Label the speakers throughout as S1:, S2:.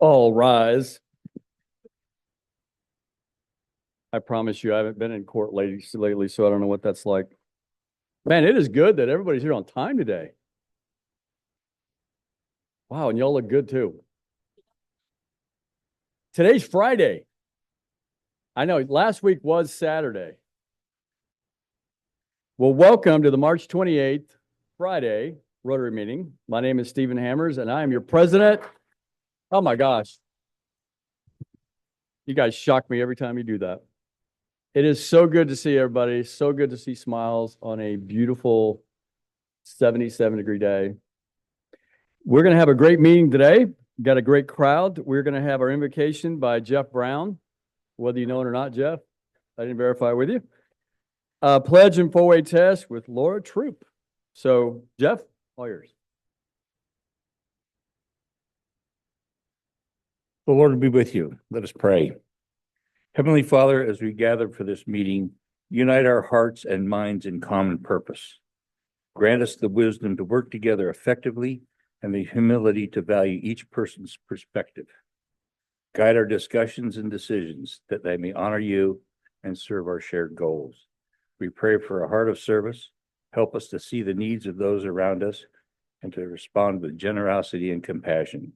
S1: All rise. I promise you, I haven't been in court lately, so I don't know what that's like. Man, it is good that everybody's here on time today. Wow, and y'all look good too. Today's Friday. I know last week was Saturday. Well, welcome to the March 28th Friday Rotary meeting. My name is Stephen Hammers, and I am your president. Oh my gosh. You guys shock me every time you do that. It is so good to see everybody. So good to see smiles on a beautiful 77-degree day. We're going to have a great meeting today. Got a great crowd. We're going to have our invocation by Jeff Brown. Whether you know it or not, Jeff, I didn't verify with you. Pledge and four-way test with Laura Troop. So, Jeff, all yours.
S2: The Lord be with you. Let us pray. Heavenly Father, as we gather for this meeting, unite our hearts and minds in common purpose. Grant us the wisdom to work together effectively and the humility to value each person's perspective. Guide our discussions and decisions that they may honor you and serve our shared goals. We pray for a heart of service. Help us to see the needs of those around us and to respond with generosity and compassion.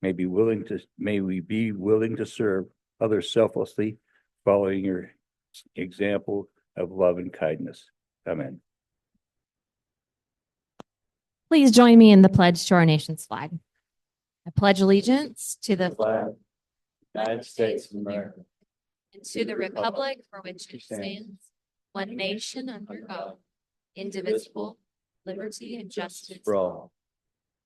S2: May we be willing to serve others selflessly, following your example of love and kindness. Amen.
S3: Please join me in the pledge to our nation's flag. I pledge allegiance to the
S1: Flag, United States of America,
S3: and to the republic for which it stands, one nation under God, indivisible, liberty and justice
S1: for all.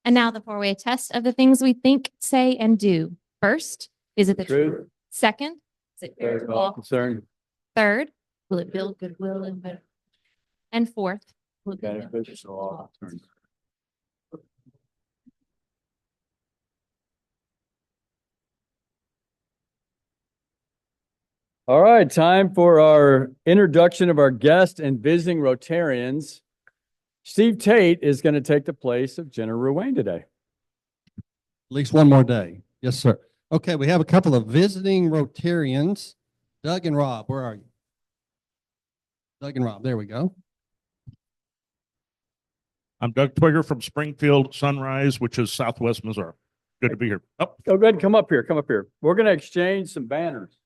S3: And now the four-way test of the things we think, say, and do. First, is it the truth? Second, is it fair to all
S1: concerned?
S3: Third, will it build goodwill and better? And fourth, will it be
S1: Beneficial to all concerned. All right, time for our introduction of our guest and visiting Rotarians. Steve Tate is going to take the place of Jenna Ruane today.
S4: At least one more day. Yes, sir. Okay, we have a couple of visiting Rotarians. Doug and Rob, where are you? Doug and Rob, there we go.
S5: I'm Doug Twigger from Springfield Sunrise, which is Southwest Missouri. Good to be here.
S1: Oh, go ahead and come up here. Come up here. We're going to exchange some banners.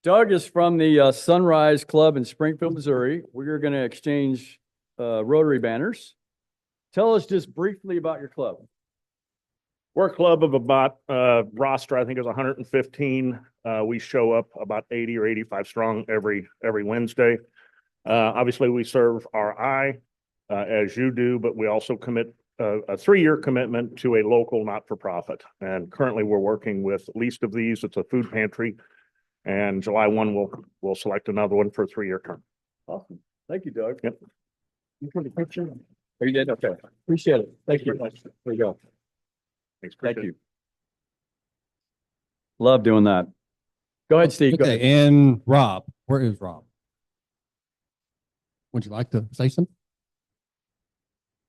S1: Doug is from the Sunrise Club in Springfield, Missouri. We're going to exchange Rotary banners. Tell us just briefly about your club.
S5: We're a club of about roster, I think is 115. We show up about 80 or 85 strong every Wednesday. Obviously, we serve RI as you do, but we also commit a 3-year commitment to a local not-for-profit. And currently, we're working with Least of These. It's a food pantry. And July 1, we'll select another one for a 3-year term.
S1: Awesome. Thank you, Doug.
S5: Yep.
S1: You put the picture? Oh, you did? Okay. Appreciate it. Thank you. There you go.
S5: Thanks.
S1: Thank you. Love doing that. Go ahead, Steve. Go
S4: Okay,
S1: ahead.
S4: and Rob, where is Rob? Would you like to say something?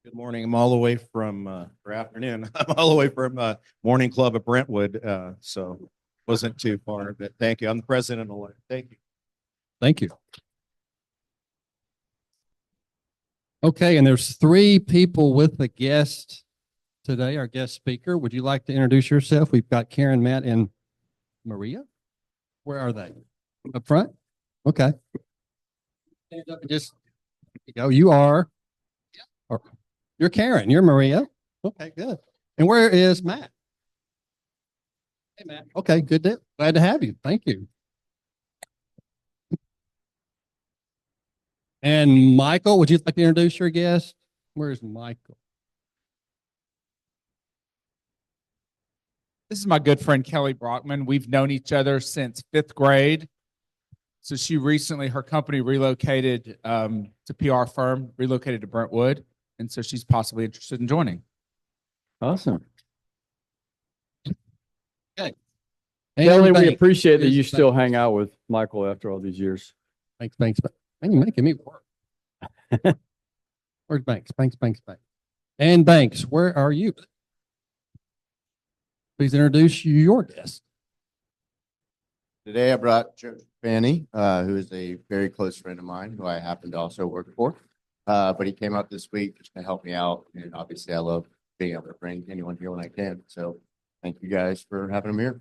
S6: Good morning. I'm all the way from, or afternoon. I'm all the way from Morning Club at Brentwood. So wasn't too far, but thank you. I'm the president-elect. Thank you.
S4: Thank you. Okay, and there's 3 people with the guest today, our guest speaker. Would you like to introduce yourself? We've got Karen, Matt, and Maria. Where are they? Up front? Okay. Stand up and just go. You are. Or, you're Karen. You're Maria. Okay, good. And where is Matt? Hey, Matt. Okay, good. Glad to have you. Thank you. And Michael, would you like to introduce your guest? Where's Michael?
S7: This is my good friend, Kelly Brockman. We've known each other since 5th grade. So she recently, her company relocated to PR firm, relocated to Brentwood. And so she's possibly interested in joining.
S1: Awesome.
S4: Okay.
S1: Kelly, we
S4: Banks.
S1: appreciate that
S4: Here's
S1: you still
S4: Banks.
S1: hang out with Michael after all these years.
S4: Banks. Man, you're making me work. Where's Banks? Banks. And Banks, where are you? Please introduce your guest.
S8: Today I brought Joe Fanny, who is a very close friend of mine, who I happen to also work for. But he came out this week just to help me out, and obviously I love being able to bring anyone here when I can. So thank you guys for having him here.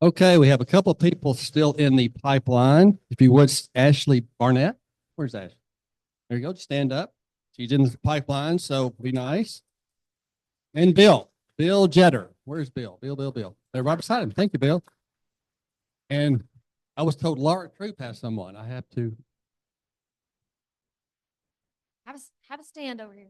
S4: Okay, we have a couple of people still in the pipeline. If you would, Ashley Barnett. Where's Ashley? There you go. Just stand up. She's in the pipeline, so be nice. And Bill Jetter. Where's Bill? Bill. They're right beside him. Thank you, Bill. And I was told Laura Troop has someone. I have to.
S3: Have a stand over here.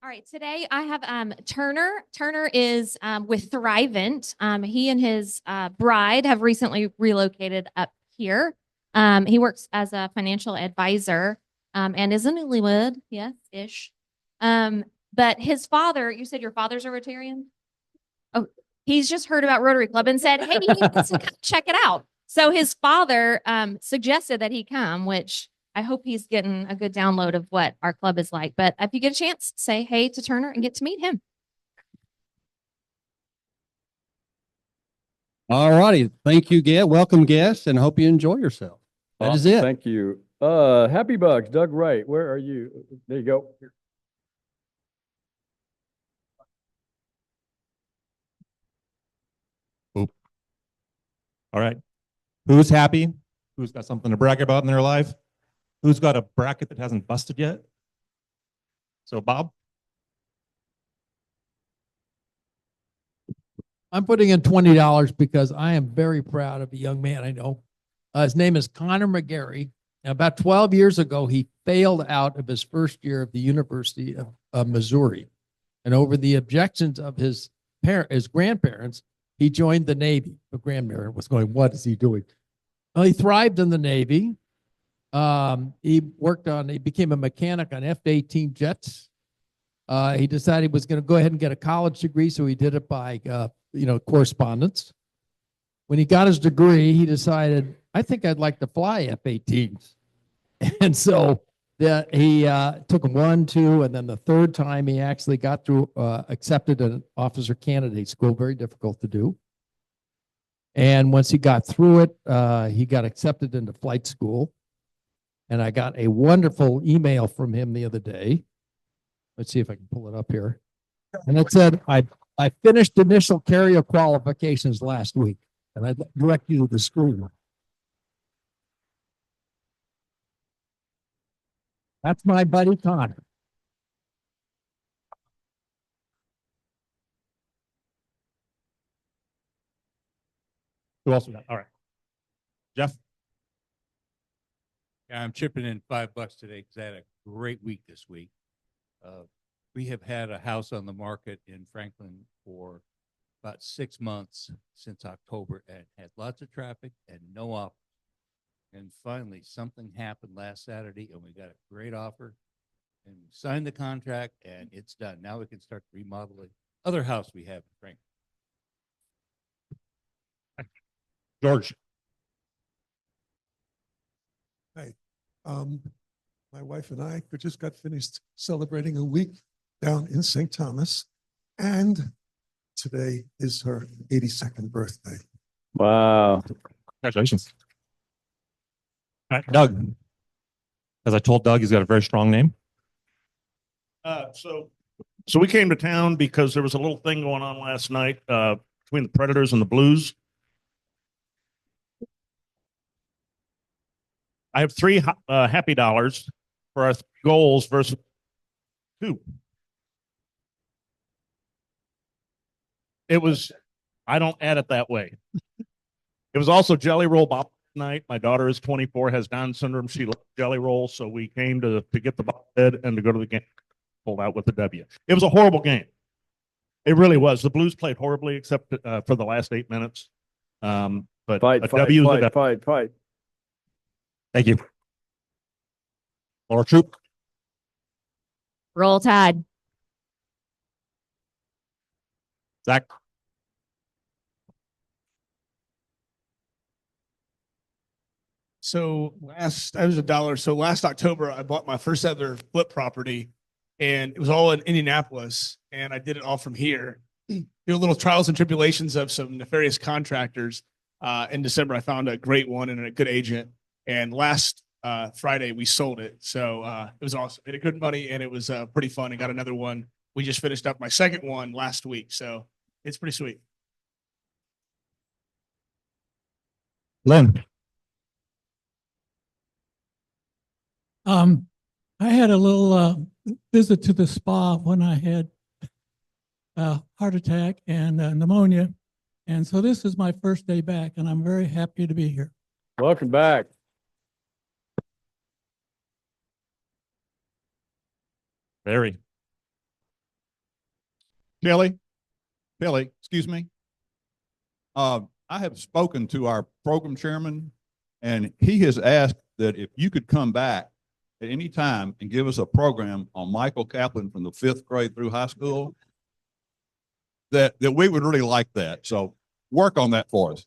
S3: All right, today I have Turner. Turner is with Thrivent. He and his bride have recently relocated up here. He works as a financial advisor and is a newlywed, yes, ish. But his father, you said your father's a Rotarian? Oh, he's just heard about Rotary Club and said, hey, you need to come check it out. So his father suggested that he come, which I hope he's getting a good download of what our club is like. But if you get a chance, say hey to Turner and get to meet him.
S4: All righty. Thank you, welcome guests, and hope you enjoy yourself. That is
S1: Awesome.
S4: it.
S1: Thank you. Happy Bugs, Doug Wright, where are you? There you go.
S6: All right. Who's happy? Who's got something to brag about in their life? Who's got a bracket that hasn't busted yet? So Bob?
S9: I'm putting in $20 because I am very proud of a young man I know. His name is Connor McGarry. About 12 years ago, he failed out of his first year of the University of Missouri. And over the objections of his grandparents, he joined the Navy. The grandparent was going, what is he doing? Well, he thrived in the Navy. He became a mechanic on F-18 jets. He decided he was going to go ahead and get a college degree, so he did it by, correspondence. When he got his degree, he decided, I think I'd like to fly F-18s. And so he took him 1, 2, and then the third time he actually got through, accepted an officer candidate school, very difficult to do. And once he got through it, he got accepted into flight school. And I got a wonderful email from him the other day. Let's see if I can pull it up here. And it said, I finished initial carrier qualifications last week. And I direct you to the screen. That's my buddy Connor.
S6: Who else we got? All right. Jeff?
S10: Yeah, I'm chipping in $5 today because I had a great week this week. We have had a house on the market in Franklin for about 6 months since October and had lots of traffic and no offers. And finally, something happened last Saturday and we got a great offer and we signed the contract and it's done. Now we can start remodeling other house we have in Franklin.
S6: George?
S11: Hi. My wife and I just got finished celebrating a week down in St. Thomas, and today is her 82nd birthday.
S1: Wow.
S6: Congratulations. All right, Doug. As I told Doug, he's got a very strong name.
S5: So we came to town because there was a little thing going on last night between the Predators and the Blues. I have 3 happy dollars for our goals versus 2. It was, I don't add it that way. It was also Jelly Roll Bop night. My daughter is 24, has Down syndrome. She loves Jelly Roll. So we came to get the bobblehead and to go to the game. Pulled out with the W. It was a horrible game. It really was. The Blues played horribly except for the last 8 minutes. But
S1: Fight.
S6: Thank you. Laura Troop?
S3: Roll Tide.
S6: Zach?
S12: So I was $1. So last October, I bought my first ever flip property and it was all in Indianapolis, and I did it all from here. Through little trials and tribulations of some nefarious contractors. In December, I found a great one and a good agent, and last Friday we sold it. So it was awesome. Made a good money, and it was pretty fun. I got another one. We just finished up my second one last week, so it's pretty sweet.
S10: Lynn.
S13: I had a little visit to the spa when I had a heart attack and pneumonia. And so this is my first day back, and I'm very happy to be here.
S1: Welcome back.
S6: Barry. Kelly, excuse me. I have spoken to our program chairman, and he has asked that if you could come back at any time and give us a program on Michael Kaplan from the 5th grade through high school, that we would really like that. So work on that for us.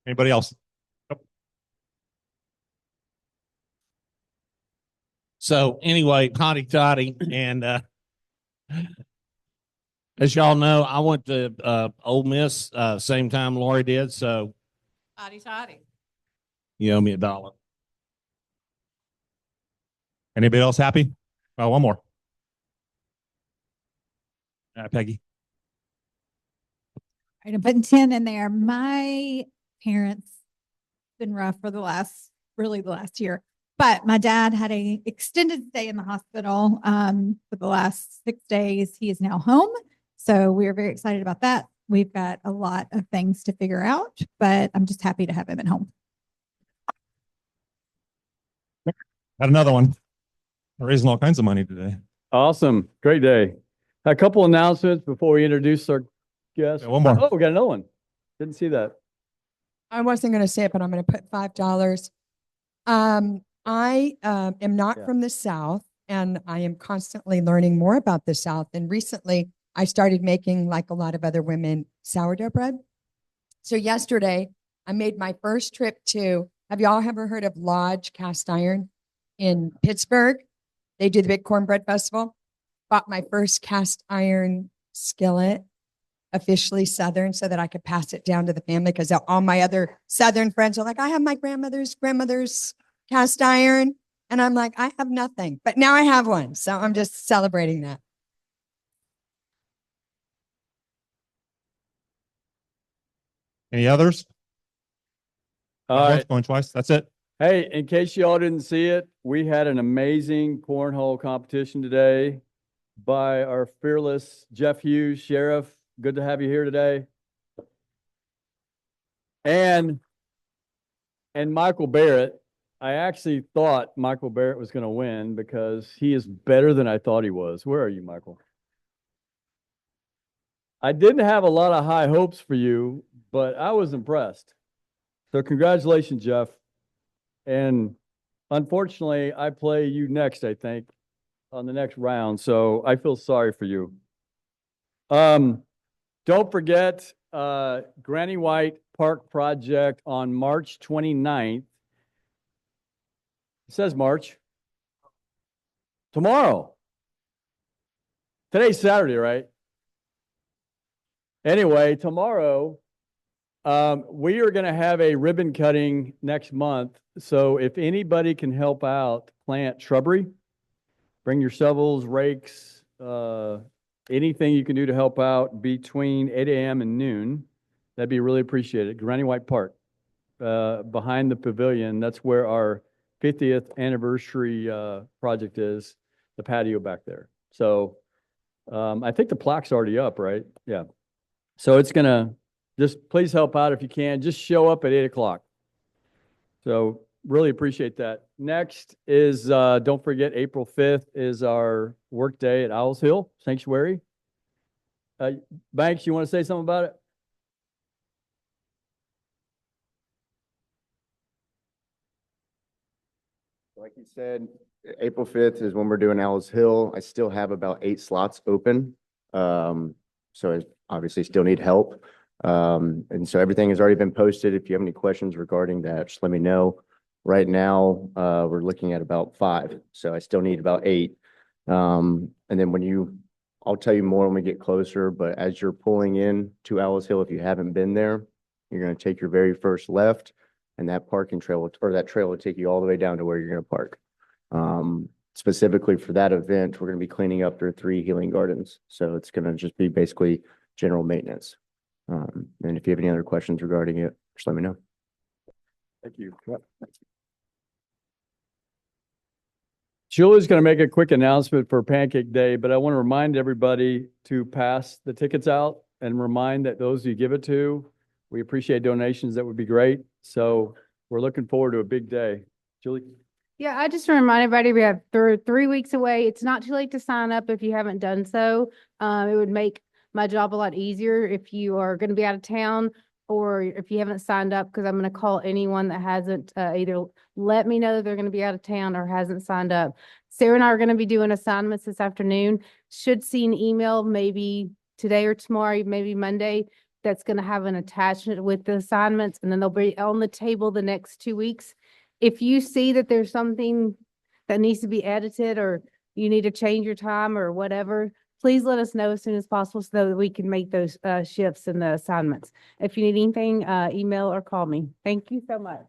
S10: Anybody else?
S14: So anyway, hotty toddy. And as y'all know, I went to Ole Miss same time Lori did. So
S15: Hotty toddy.
S14: you owe me $1.
S10: Anybody else happy? Oh, one more. Peggy.
S15: All right, I'm putting 10 in there. My parents been rough for the last year. But my dad had a extended stay in the hospital for the last 6 days. He is now home. So we are very excited about that. We've got a lot of things to figure out, but I'm just happy to have him at home.
S10: Had another one. We're raising all kinds of money today.
S1: Awesome. Great day. A couple announcements before we introduce our guest.
S10: Yeah, one more.
S1: Oh, we got another one. Didn't see that.
S16: I wasn't going to say it, but I'm going to put $5. I am not from the South, and I am constantly learning more about the South. And recently, I started making, like a lot of other women, sourdough bread. So yesterday, I made my first trip to, have y'all ever heard of Lodge Cast Iron in Pittsburgh? They do the big cornbread festival. Bought my first cast iron skillet, officially Southern, so that I could pass it down to the family, because all my other Southern friends are like, I have my grandmother's cast iron. And I'm like, I have nothing, but now I have one. So I'm just celebrating that.
S10: Any others?
S1: All right.
S10: Going twice. That's it.
S1: Hey, in case y'all didn't see it, we had an amazing cornhole competition today by our fearless Jeff Hughes, Sheriff. Good to have you here today. And Michael Barrett. I actually thought Michael Barrett was going to win because he is better than I thought he was. Where are you, Michael? I didn't have a lot of high hopes for you, but I was impressed. So congratulations, Jeff. And unfortunately, I play you next, I think, on the next round. So I feel sorry for you. Don't forget Granny White Park Project on March 29th. It says March. Tomorrow. Today's Saturday, right? Anyway, tomorrow, we are going to have a ribbon cutting next month. So if anybody can help out plant shrubbery, bring your shovels, rakes, anything you can do to help out between 8 a.m. and noon, that'd be really appreciated. Granny White Park, behind the pavilion. That's where our 50th anniversary project is, the patio back there. So I think the plaque's already up, right? Yeah. So it's going to, just please help out if you can. Just show up at 8 o'clock. So really appreciate that. Next is, don't forget, April 5th is our work day at Owls Hill Sanctuary. Banks, you want to say something about it?
S8: Like you said, April 5th is when we're doing Owls Hill. I still have about 8 slots open. So I obviously still need help. And so everything has already been posted. If you have any questions regarding that, just let me know. Right now, we're looking at about 5, so I still need about 8. And then I'll tell you more when we get closer, but as you're pulling in to Owl's Hill, if you haven't been there, you're going to take your very first left, and that parking trail or that trail will take you all the way down to where you're going to park. Specifically for that event, we're going to be cleaning up their 3 healing gardens. So it's going to just be basically general maintenance. And if you have any other questions regarding it, just let me know.
S1: Thank you. Julie's going to make a quick announcement for Pancake Day, but I want to remind everybody to pass the tickets out and remind that those you give it to, we appreciate donations. That would be great. So we're looking forward to a big day. Julie?
S17: Yeah, I just want to remind everybody we have 3 weeks away. It's not too late to sign up if you haven't done so. It would make my job a lot easier if you are going to be out of town or if you haven't signed up, because I'm going to call anyone that hasn't either let me know that they're going to be out of town or hasn't signed up. Sarah and I are going to be doing assignments this afternoon. Should see an email maybe today or tomorrow, maybe Monday, that's going to have an attachment with the assignments, and then they'll be on the table the next 2 weeks. If you see that there's something that needs to be edited or you need to change your time or whatever, please let us know as soon as possible so that we can make those shifts in the assignments. If you need anything, email or call me. Thank you so much.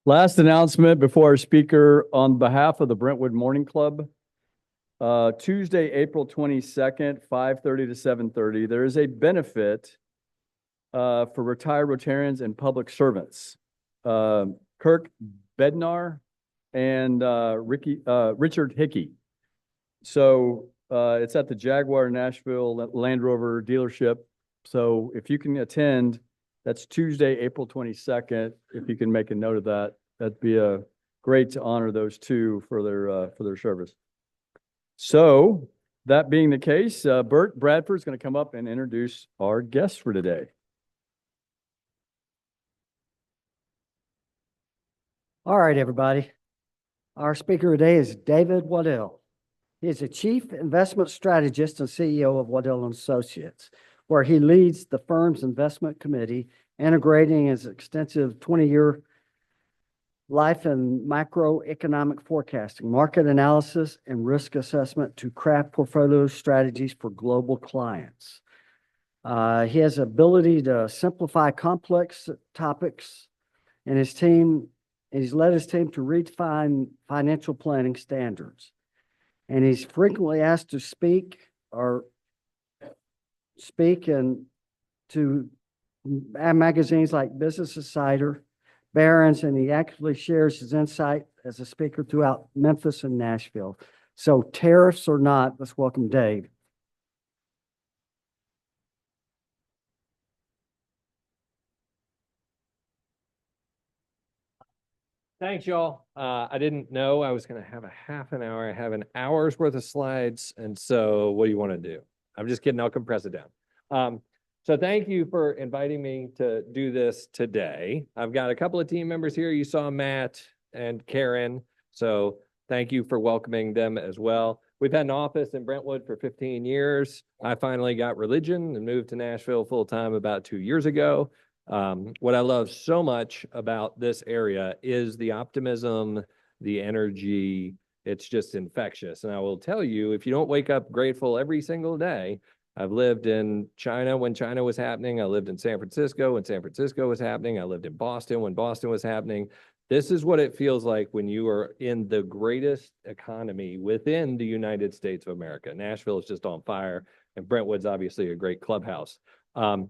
S1: Last announcement before our speaker on behalf of the Brentwood Morning Club. Tuesday, April 22nd, 5:30 to 7:30, there is a benefit for retired Rotarians and public servants. Kirk Bednar and Richard Hickey. So it's at the Jaguar Nashville Land Rover dealership. So if you can attend, that's Tuesday, April 22nd. If you can make a note of that, that'd be great to honor those two for their service. So that being the case, Bert Bradford is going to come up and introduce our guests for today.
S18: All right, everybody. Our speaker today is David Waddell. He is the Chief Investment Strategist and CEO of Waddell & Associates, where he leads the firm's investment committee, integrating his extensive 20-year life and macroeconomic forecasting, market analysis, and risk assessment to craft portfolio strategies for global clients. He has the ability to simplify complex topics, and he's led his team to redefine financial planning standards. And he's frequently asked to speak and to magazines like Business Insider, Barron's, and he actively shares his insight as a speaker throughout Memphis and Nashville. So tariffs or not, let's welcome Dave.
S19: Thanks, y'all. I didn't know I was going to have a half an hour. I have an hour's worth of slides. And so what do you want to do? I'm just kidding. I'll compress it down. So thank you for inviting me to do this today. I've got a couple of team members here. You saw Matt and Karen. So thank you for welcoming them as well. We've had an office in Brentwood for 15 years. I finally got religion and moved to Nashville full time about 2 years ago. What I love so much about this area is the optimism, the energy. It's just infectious. And I will tell you, if you don't wake up grateful every single day, I've lived in China when China was happening. I lived in San Francisco when San Francisco was happening. I lived in Boston when Boston was happening. This is what it feels like when you are in the greatest economy within the United States of America. Nashville is just on fire, and Brentwood's obviously a great clubhouse. A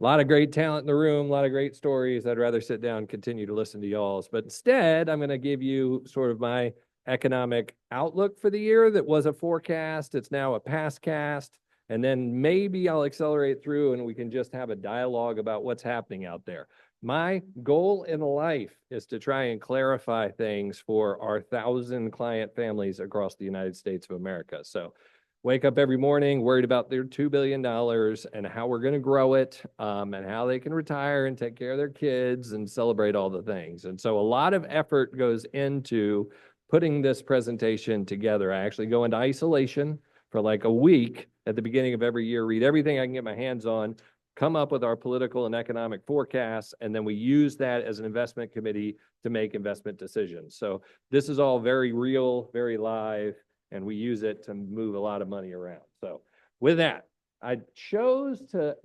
S19: lot of great talent in the room, a lot of great stories. I'd rather sit down and continue to listen to y'all's. But instead, I'm going to give you sort of my economic outlook for the year that was a forecast. It's now a past cast. And then maybe I'll accelerate through and we can just have a dialogue about what's happening out there. My goal in life is to try and clarify things for our 1,000 client families across the United States of America. So wake up every morning worried about their $2 billion and how we're going to grow it, and how they can retire and take care of their kids and celebrate all the things. And so a lot of effort goes into putting this presentation together. I actually go into isolation for like a week at the beginning of every year, read everything I can get my hands on, come up with our political and economic forecasts, and then we use that as an investment committee to make investment decisions. So this is all very real, very live, and we use it to move a lot of money around. So with that, I chose to,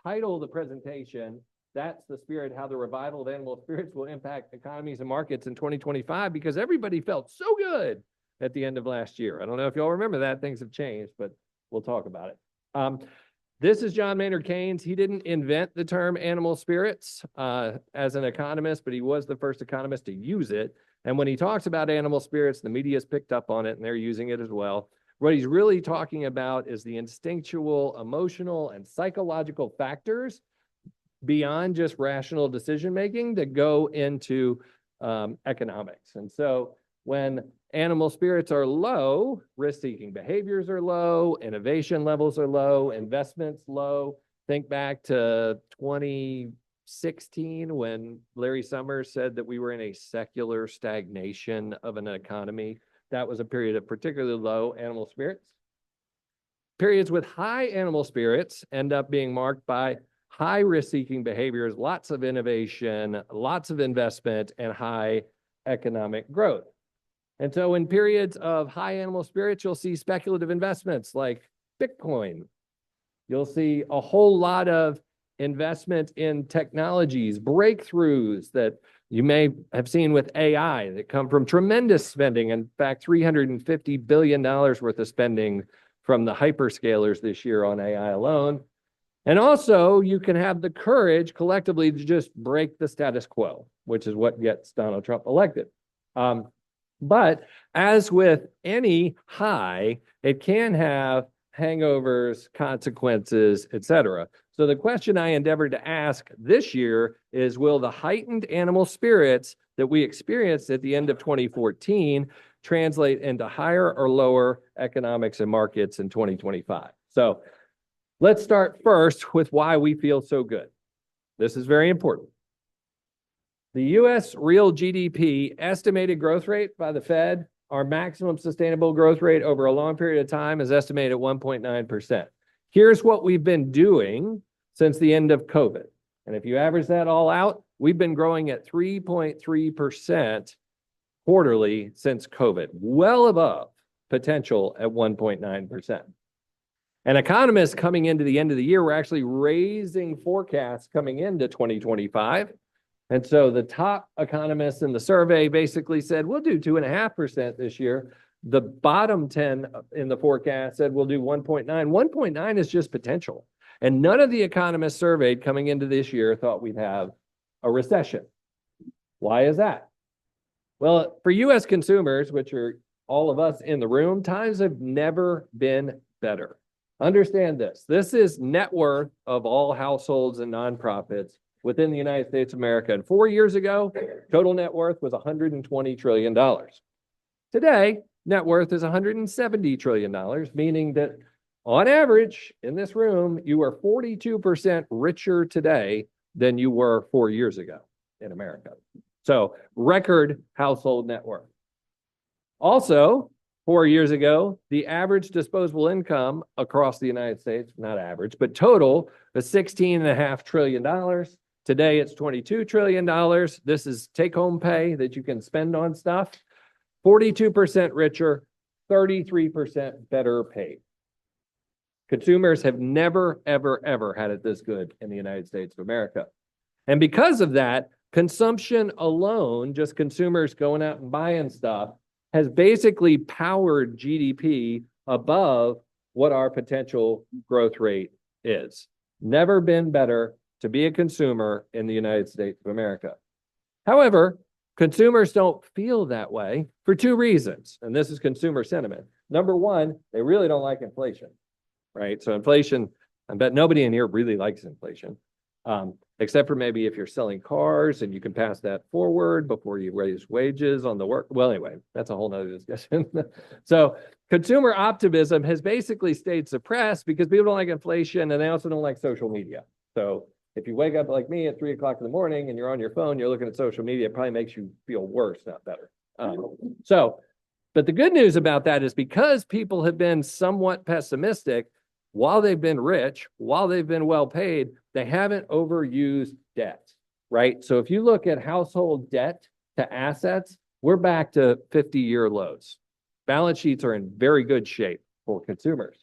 S19: title the presentation, "That's the Spirit, How the Revival of Animal Spirits Will Impact Economies and Markets in 2025, because everybody felt so good at the end of last year. I don't know if y'all remember that. Things have changed, but we'll talk about it. This is John Maynard Keynes. He didn't invent the term animal spirits as an economist, but he was the first economist to use it. And when he talks about animal spirits, the media's picked up on it and they're using it as well. What he's really talking about is the instinctual, emotional, and psychological factors beyond just rational decision-making that go into economics. And so when animal spirits are low, risk-seeking behaviors are low, innovation levels are low, investments low. Think back to 2016 when Larry Summers said that we were in a secular stagnation of an economy. That was a period of particularly low animal spirits. Periods with high animal spirits end up being marked by high risk-seeking behaviors, lots of innovation, lots of investment, and high economic growth. And so in periods of high animal spirits, you'll see speculative investments like Bitcoin. You'll see a whole lot of investment in technologies, breakthroughs that you may have seen with AI that come from tremendous spending. In fact, $350 billion worth of spending from the hyperscalers this year on AI alone. And also, you can have the courage collectively to just break the status quo, which is what gets Donald Trump elected. But as with any high, it can have hangovers, consequences, etc. So the question I endeavored to ask this year is, will the heightened animal spirits that we experienced at the end of 2014 translate into higher or lower economics and markets in 2025? So let's start first with why we feel so good. This is very important. The U.S. real GDP estimated growth rate by the Fed, our maximum sustainable growth rate over a long period of time, is estimated at 1.9%. Here's what we've been doing since the end of COVID. And if you average that all out, we've been growing at 3.3% quarterly since COVID, well above potential at 1.9%. And economists coming into the end of the year were actually raising forecasts coming into 2025. And so the top economists in the survey basically said, we'll do 2.5% this year. The bottom 10 in the forecast said we'll do 1.9. 1.9 is just potential. And none of the economists surveyed coming into this year thought we'd have a recession. Why is that? Well, for U.S. consumers, which are all of us in the room, times have never been better. Understand this. This is net worth of all households and nonprofits within the United States of America. And 4 years ago, total net worth was $120 trillion. Today, net worth is $170 trillion, meaning that on average in this room, you are 42% richer today than you were 4 years ago in America. So record household net worth. Also, 4 years ago, the average disposable income across the United States, not average, but total, was $16.5 trillion. Today, it's $22 trillion. This is take-home pay that you can spend on stuff. 42% richer, 33% better paid. Consumers have never, ever, ever had it this good in the United States of America. And because of that, consumption alone, just consumers going out and buying stuff, has basically powered GDP above what our potential growth rate is. Never been better to be a consumer in the United States of America. However, consumers don't feel that way for two reasons, and this is consumer sentiment. Number one, they really don't like inflation, right? So inflation, I bet nobody in here really likes inflation, except for maybe if you're selling cars and you can pass that forward before you raise wages on the work. Well, anyway, that's a whole nother discussion. So consumer optimism has basically stayed suppressed because people don't like inflation and they also don't like social media. So if you wake up like me at 3 o'clock in the morning and you're on your phone, you're looking at social media, it probably makes you feel worse, not better. But the good news about that is because people have been somewhat pessimistic, while they've been rich, while they've been well paid, they haven't overused debt, right? So if you look at household debt to assets, we're back to 50-year lows. Balance sheets are in very good shape for consumers.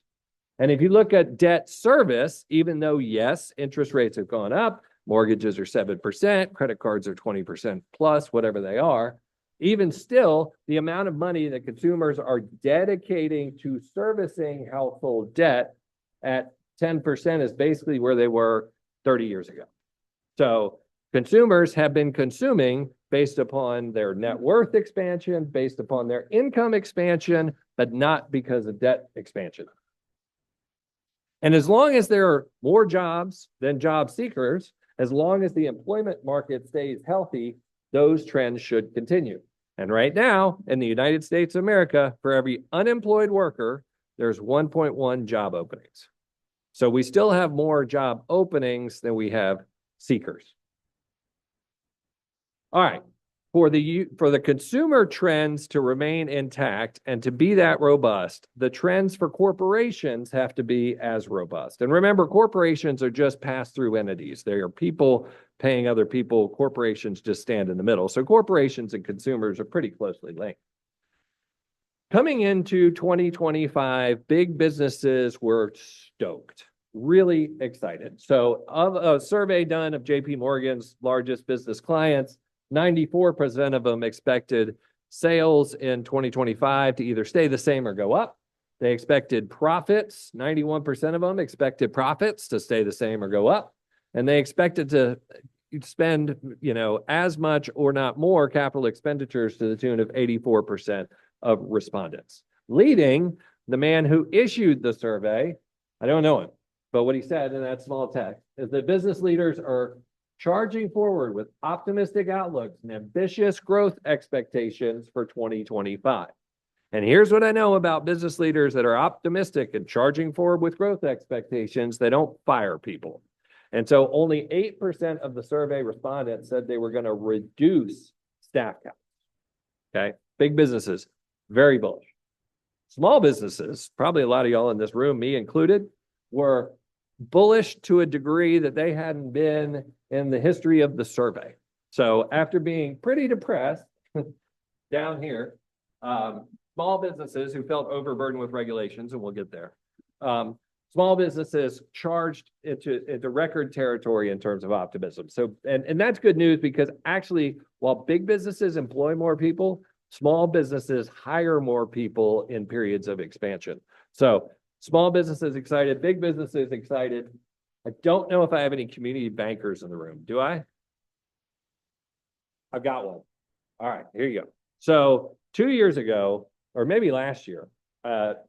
S19: And if you look at debt service, even though, yes, interest rates have gone up, mortgages are 7%, credit cards are 20% plus, whatever they are, even still, the amount of money that consumers are dedicating to servicing household debt at 10% is basically where they were 30 years ago. So consumers have been consuming based upon their net worth expansion, based upon their income expansion, but not because of debt expansion. And as long as there are more jobs than job seekers, as long as the employment market stays healthy, those trends should continue. And right now, in the United States of America, for every unemployed worker, there's 1.1 job openings. So we still have more job openings than we have seekers. All right. For the consumer trends to remain intact and to be that robust, the trends for corporations have to be as robust. And remember, corporations are just pass-through entities. They are people paying other people. Corporations just stand in the middle. So corporations and consumers are pretty closely linked. Coming into 2025, big businesses were stoked, really excited. So of a survey done of JP Morgan's largest business clients, 94% of them expected sales in 2025 to either stay the same or go up. They expected profits. 91% of them expected profits to stay the same or go up. And they expected to spend, as much or not more capital expenditures to the tune of 84% of respondents. Leading the man who issued the survey, I don't know him, but what he said in that small text is that business leaders are charging forward with optimistic outlooks and ambitious growth expectations for 2025. And here's what I know about business leaders that are optimistic and charging forward with growth expectations: they don't fire people. And so only 8% of the survey respondents said they were going to reduce staff counts. Okay. Big businesses, very bullish. Small businesses, probably a lot of y'all in this room, me included, were bullish to a degree that they hadn't been in the history of the survey. So after being pretty depressed down here, small businesses who felt overburdened with regulations, and we'll get there, small businesses charged into record territory in terms of optimism. So, and that's good news, because actually, while big businesses employ more people, small businesses hire more people in periods of expansion. So small businesses excited, big businesses excited. I don't know if I have any community bankers in the room. Do I? I've got one. All right, here you go. So 2 years ago, or maybe last year,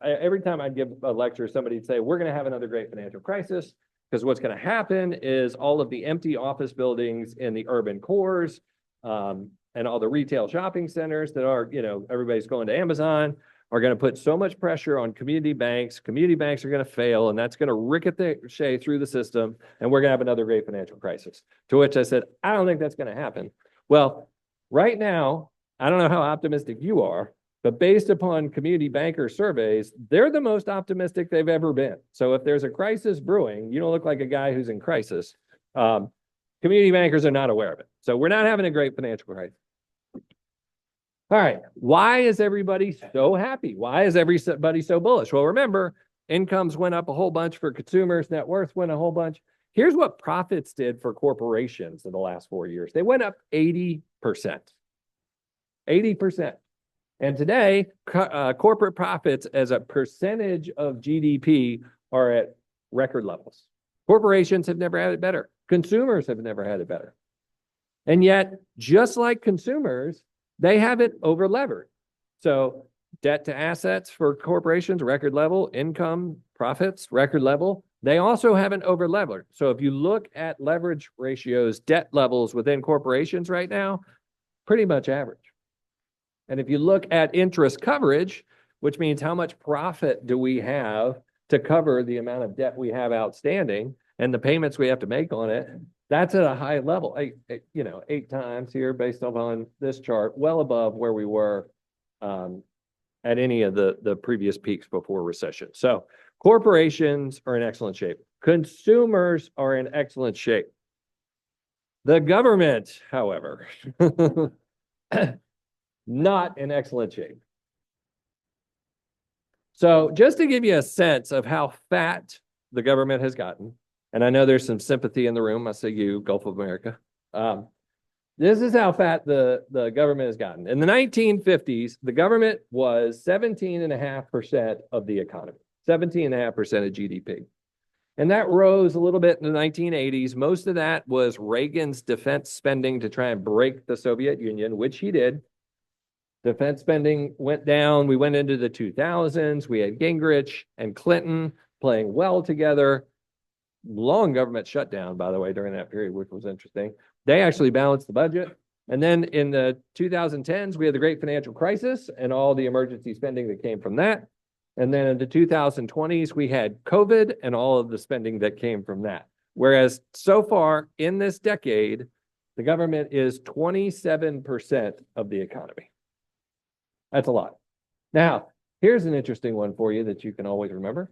S19: every time I'd give a lecture, somebody'd say, we're going to have another great financial crisis, because what's going to happen is all of the empty office buildings in the urban cores and all the retail shopping centers that are, everybody's going to Amazon, are going to put so much pressure on community banks. Community banks are going to fail, and that's going to ricochet through the system, and we're going to have another great financial crisis. To which I said, I don't think that's going to happen. Well, right now, I don't know how optimistic you are, but based upon community banker surveys, they're the most optimistic they've ever been. So if there's a crisis brewing, you don't look like a guy who's in crisis. Community bankers are not aware of it. So we're not having a great financial crisis. All right. Why is everybody so happy? Why is everybody so bullish? Well, remember, incomes went up a whole bunch for consumers. Net worth went a whole bunch. Here's what profits did for corporations in the last 4 years. They went up 80%. 80%. And today, corporate profits as a percentage of GDP are at record levels. Corporations have never had it better. Consumers have never had it better. And yet, just like consumers, they have it over levered. So debt to assets for corporations, record level, income, profits, record level. They also haven't over levered. So if you look at leverage ratios, debt levels within corporations right now, pretty much average. And if you look at interest coverage, which means how much profit do we have to cover the amount of debt we have outstanding and the payments we have to make on it, that's at a high level, 8 times here based on this chart, well above where we were at any of the previous peaks before recession. So Corporations are in excellent shape. Consumers are in excellent shape. The government, however, not in excellent shape. So just to give you a sense of how fat the government has gotten, and I know there's some sympathy in the room. I say you, Gulf of America. This is how fat the government has gotten. In the 1950s, the government was 17.5% of the economy, 17.5% of GDP. And that rose a little bit in the 1980s. Most of that was Reagan's defense spending to try and break the Soviet Union, which he did. Defense spending went down. We went into the 2000s. We had Gingrich and Clinton playing well together. Long government shutdown, by the way, during that period, which was interesting. They actually balanced the budget. And then in the 2010s, we had the great financial crisis and all the emergency spending that came from that. And then in the 2020s, we had COVID and all of the spending that came from that. Whereas so far in this decade, the government is 27% of the economy. That's a lot. Now, here's an interesting one for you that you can always remember.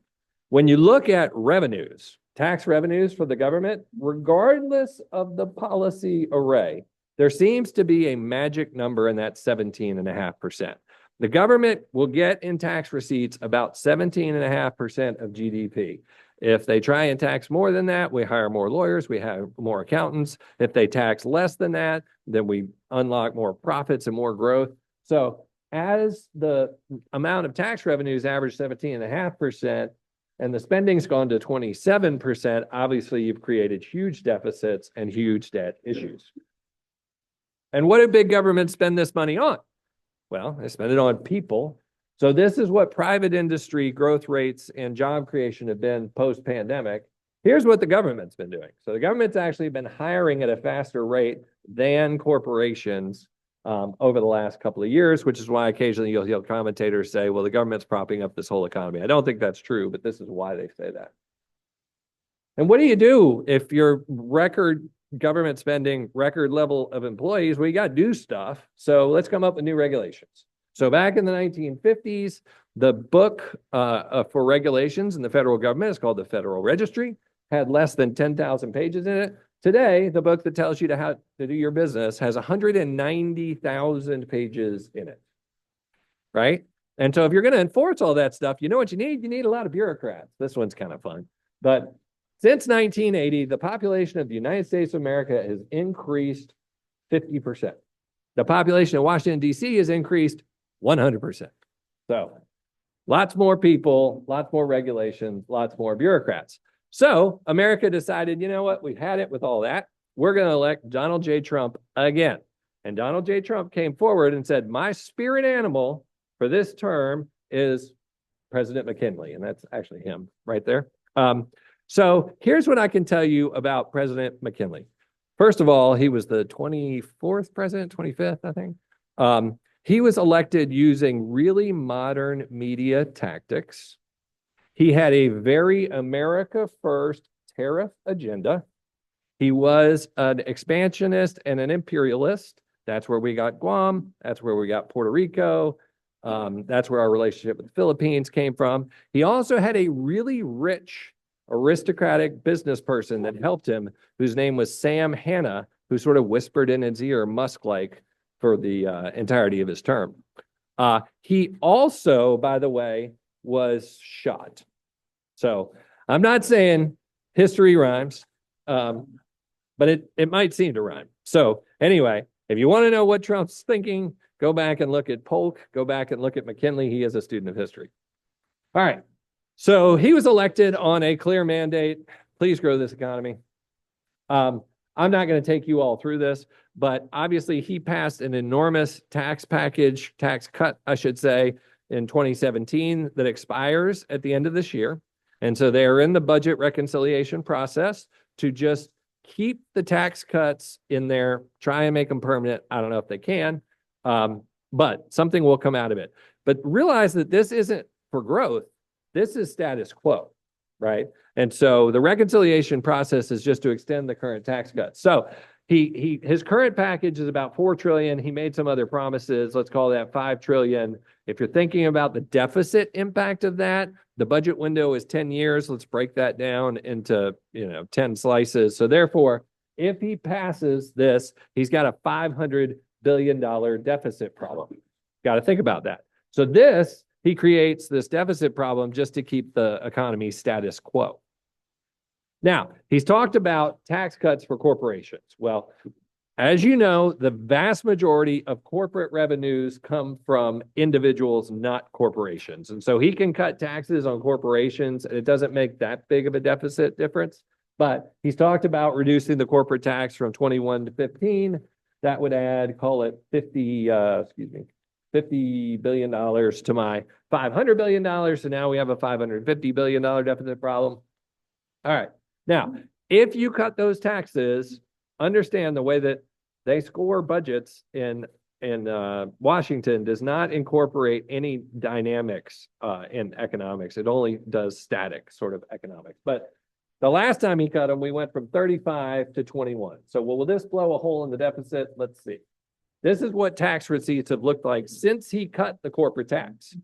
S19: When you look at revenues, tax revenues for the government, regardless of the policy array, there seems to be a magic number in that 17.5%. The government will get in tax receipts about 17.5% of GDP. If they try and tax more than that, we hire more lawyers, we have more accountants. If they tax less than that, then we unlock more profits and more growth. So as the amount of tax revenues average 17.5%, and the spending's gone to 27%, obviously you've created huge deficits and huge debt issues. And what do big governments spend this money on? Well, they spend it on people. So this is what private industry growth rates and job creation have been post-pandemic. Here's what the government's been doing. So the government's actually been hiring at a faster rate than corporations over the last couple of years, which is why occasionally you'll hear commentators say, well, the government's propping up this whole economy. I don't think that's true, but this is why they say that. And what do you do if your record government spending, record level of employees? Well, you got to do stuff. So let's come up with new regulations. So back in the 1950s, the book for regulations in the federal government is called the Federal Registry, had less than 10,000 pages in it. Today, the book that tells you how to do your business has 190,000 pages in it, right? And so if you're going to enforce all that stuff, you know what you need? You need a lot of bureaucrats. This one's kind of fun. But since 1980, the population of the United States of America has increased 50%. The population of Washington, D.C. has increased 100%. So lots more people, lots more regulations, lots more bureaucrats. So America decided, you know what, we've had it with all that. We're going to elect Donald J. Trump again. And Donald J. Trump came forward and said, my spirit animal for this term is President McKinley. And that's actually him right there. So here's what I can tell you about President McKinley. First of all, he was the 24th president, 25th, I think. He was elected using really modern media tactics. He had a very America first tariff agenda. He was an expansionist and an imperialist. That's where we got Guam. That's where we got Puerto Rico. That's where our relationship with the Philippines came from. He also had a really rich aristocratic business person that helped him, whose name was Sam Hanna, who sort of whispered in his ear Musk-like for the entirety of his term. He also, by the way, was shot. So I'm not saying history rhymes, but it might seem to rhyme. So anyway, if you want to know what Trump's thinking, go back and look at Polk, go back and look at McKinley. He is a student of history. All right. So he was elected on a clear mandate. Please grow this economy. I'm not going to take you all through this, but obviously he passed an enormous tax package, tax cut, I should say, in 2017 that expires at the end of this year. And so they are in the budget reconciliation process to just keep the tax cuts in there, try and make them permanent. I don't know if they can, but something will come out of it. But realize that this isn't for growth. This is status quo, right? And so the reconciliation process is just to extend the current tax cuts. So his current package is about 4 trillion. He made some other promises. Let's call that 5 trillion. If you're thinking about the deficit impact of that, the budget window is 10 years. Let's break that down into, 10 slices. So therefore, if he passes this, he's got a $500 billion deficit problem. Got to think about that. So he creates this deficit problem just to keep the economy status quo. Now, he's talked about tax cuts for corporations. Well, as you know, the vast majority of corporate revenues come from individuals, not corporations. And so he can cut taxes on corporations, and it doesn't make that big of a deficit difference. But he's talked about reducing the corporate tax from 21 to 15. That would add, call it $50 billion to my $500 billion. So now we have a $550 billion deficit problem. All right. Now, if you cut those taxes, understand the way that they score budgets in Washington does not incorporate any dynamics in economics. It only does static sort of economics. But the last time he cut them, we went from 35 to 21. So will this blow a hole in the deficit? Let's see. This is what tax receipts have looked like since he cut the corporate tax.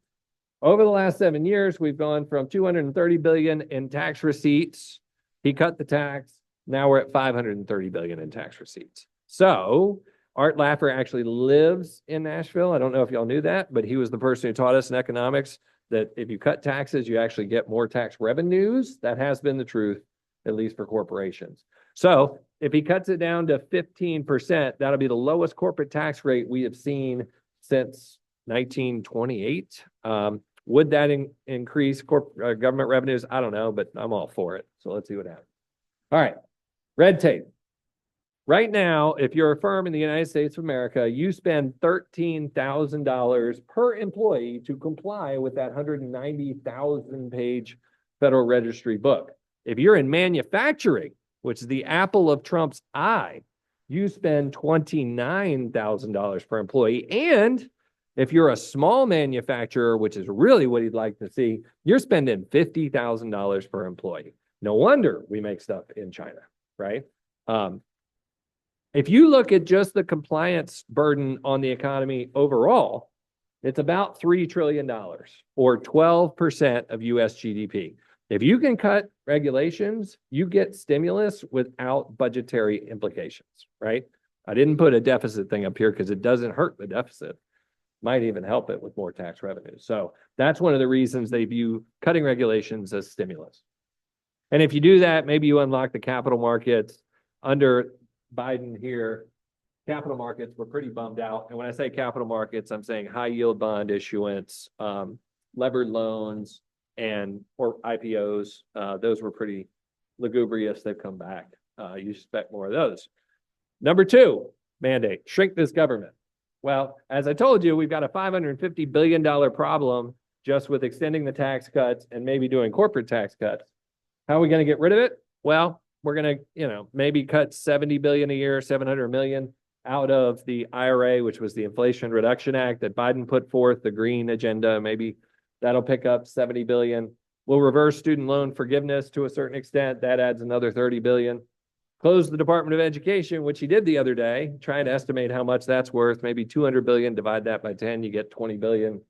S19: Over the last 7 years, we've gone from 230 billion in tax receipts. He cut the tax. Now we're at 530 billion in tax receipts. So Art Laffer actually lives in Nashville. I don't know if y'all knew that, but he was the person who taught us in economics that if you cut taxes, you actually get more tax revenues. That has been the truth, at least for corporations. So if he cuts it down to 15%, that'll be the lowest corporate tax rate we have seen since 1928. Would that increase government revenues? I don't know, but I'm all for it. So let's see what happens. All right, red tape. Right now, if you're a firm in the United States of America, you spend $13,000 per employee to comply with that 190,000 page Federal Registry book. If you're in manufacturing, which is the apple of Trump's eye, you spend $29,000 per employee. And if you're a small manufacturer, which is really what he'd like to see, you're spending $50,000 per employee. No wonder we make stuff in China, right? If you look at just the compliance burden on the economy overall, it's about $3 trillion or 12% of US GDP. If you can cut regulations, you get stimulus without budgetary implications, right? I didn't put a deficit thing up here because it doesn't hurt the deficit. Might even help it with more tax revenues. So that's one of the reasons they view cutting regulations as stimulus. And if you do that, maybe you unlock the capital markets. Under Biden here, capital markets were pretty bummed out. And when I say capital markets, I'm saying high yield bond issuance, levered loans, or IPOs. Those were pretty lugubrious. They've come back. You expect more of those. Number 2 mandate, shrink this government. Well, as I told you, we've got a $550 billion problem just with extending the tax cuts and maybe doing corporate tax cuts. How are we going to get rid of it? Well, we're going to, maybe cut 70 billion a year, 700 million out of the IRA, which was the Inflation Reduction Act that Biden put forth, the green agenda. Maybe that'll pick up 70 billion. We'll reverse student loan forgiveness to a certain extent. That adds another 30 billion. Close the Department of Education, which he did the other day, trying to estimate how much that's worth. Maybe 200 billion, divide that by 10, you get 20 billion.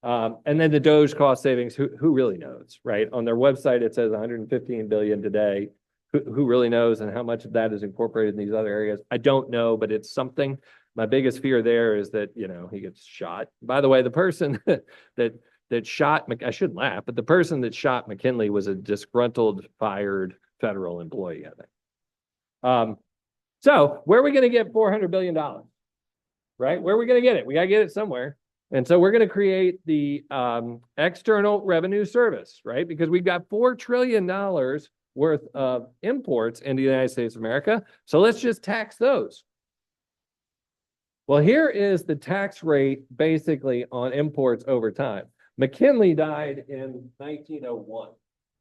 S19: And then the DOGE cost savings, who really knows, right? On their website, it says 115 billion today. Who really knows, and how much of that is incorporated in these other areas? I don't know, but it's something. My biggest fear there is that, he gets shot. By the way, the person that shot, I shouldn't laugh, but the person that shot McKinley was a disgruntled, fired federal employee, I think. So where are we going to get $400 billion, right? Where are we going to get it? We got to get it somewhere. And so we're going to create the External Revenue Service, right? Because we've got $4 trillion worth of imports into the United States of America. So let's just tax those. Well, here is the tax rate basically on imports over time. McKinley died in 1901.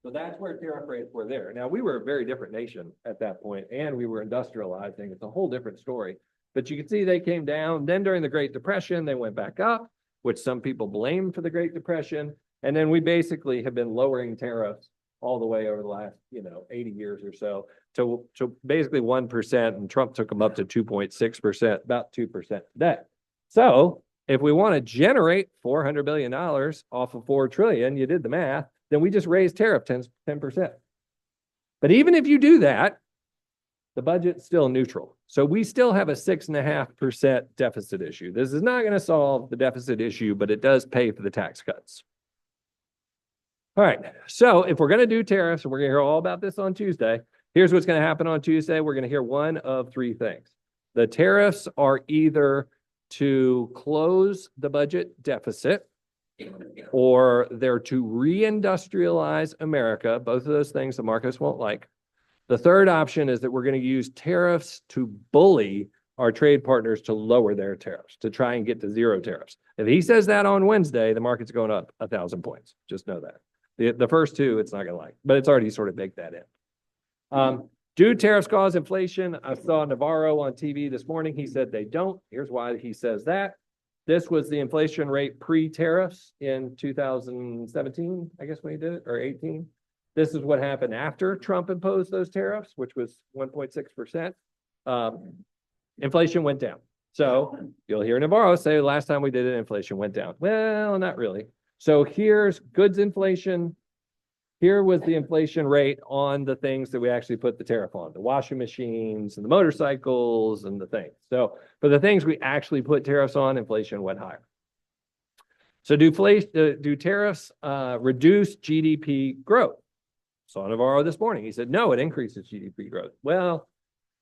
S19: So that's where tariff rates were there. Now, we were a very different nation at that point, and we were industrializing. It's a whole different story. But you can see they came down. Then during the Great Depression, they went back up, which some people blame for the Great Depression. And then we basically have been lowering tariffs all the way over the last, 80 years or so to basically 1%, and Trump took them up to 2.6%, about 2% today. So if we want to generate $400 billion off of 4 trillion, you did the math, then we just raised tariff 10%. But even if you do that, the budget's still neutral. So we still have a 6.5% deficit issue. This is not going to solve the deficit issue, but it does pay for the tax cuts. All right. So if we're going to do tariffs, and we're going to hear all about this on Tuesday, here's what's going to happen on Tuesday. We're going to hear one of 3 things. The tariffs are either to close the budget deficit, or they're to reindustrialize America. Both of those things the markets won't like. The third option is that we're going to use tariffs to bully our trade partners to lower their tariffs, to try and get to 0 tariffs. If he says that on Wednesday, the market's going up 1,000 points. Just know that. The first 2, it's not going to like, but it's already sort of baked that in. Do tariffs cause inflation? I saw Navarro on TV this morning. He said they don't. Here's why he says that. This was the inflation rate pre-tariffs in 2017, I guess when he did it, or 18. This is what happened after Trump imposed those tariffs, which was 1.6%. Inflation went down. So you'll hear Navarro say last time we did it, inflation went down. Well, not really. So here's goods inflation. Here was the inflation rate on the things that we actually put the tariff on, the washing machines and the motorcycles and the things. So for the things we actually put tariffs on, inflation went higher. So do tariffs reduce GDP growth? Saw Navarro this morning. He said, no, it increases GDP growth. Well,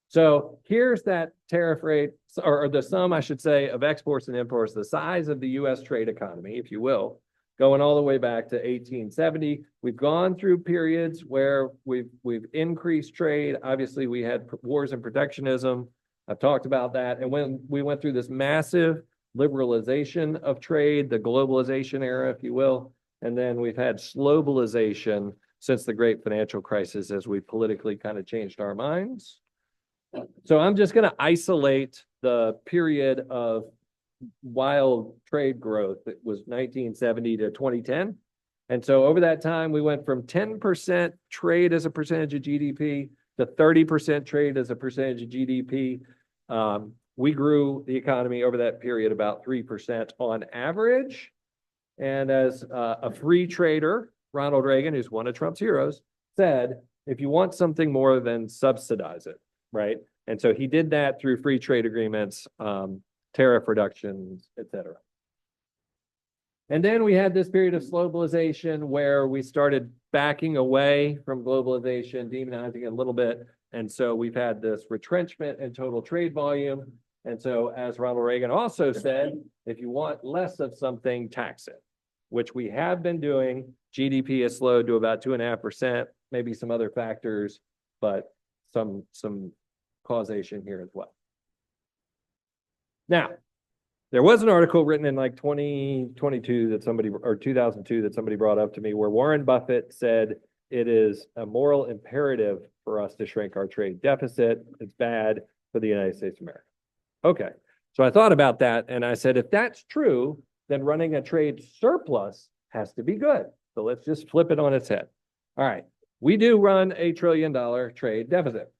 S19: so here's that tariff rate, or the sum, I should say, of exports and imports, the size of the U.S. trade economy, if you will, going all the way back to 1870. We've gone through periods where we've increased trade. Obviously, we had wars and protectionism. I've talked about that. And when we went through this massive liberalization of trade, the globalization era, if you will, and then we've had slowbalization since the great financial crisis as we politically kind of changed our minds. So I'm just going to isolate the period of wild trade growth that was 1970 to 2010. And so over that time, we went from 10% trade as a percentage of GDP to 30% trade as a percentage of GDP. We grew the economy over that period about 3% on average. And as a free trader, Ronald Reagan, who's one of Trump's heroes, said, if you want something more, then subsidize it, right? And so he did that through free trade agreements, tariff reductions, et cetera. And then we had this period of globalization where we started backing away from globalization, demonizing it a little bit. And so we've had this retrenchment in total trade volume. And so as Ronald Reagan also said, if you want less of something, tax it, which we have been doing. GDP has slowed to about 2.5%, maybe some other factors, but some causation here as well. Now, there was an article written in like 2022 that somebody, or 2002 that somebody brought up to me, where Warren Buffett said it is a moral imperative for us to shrink our trade deficit. It's bad for the United States of America. Okay, so I thought about that and I said, if that's true, then running a trade surplus has to be good. So let's just flip it on its head. All right, we do run $1 trillion trade deficit.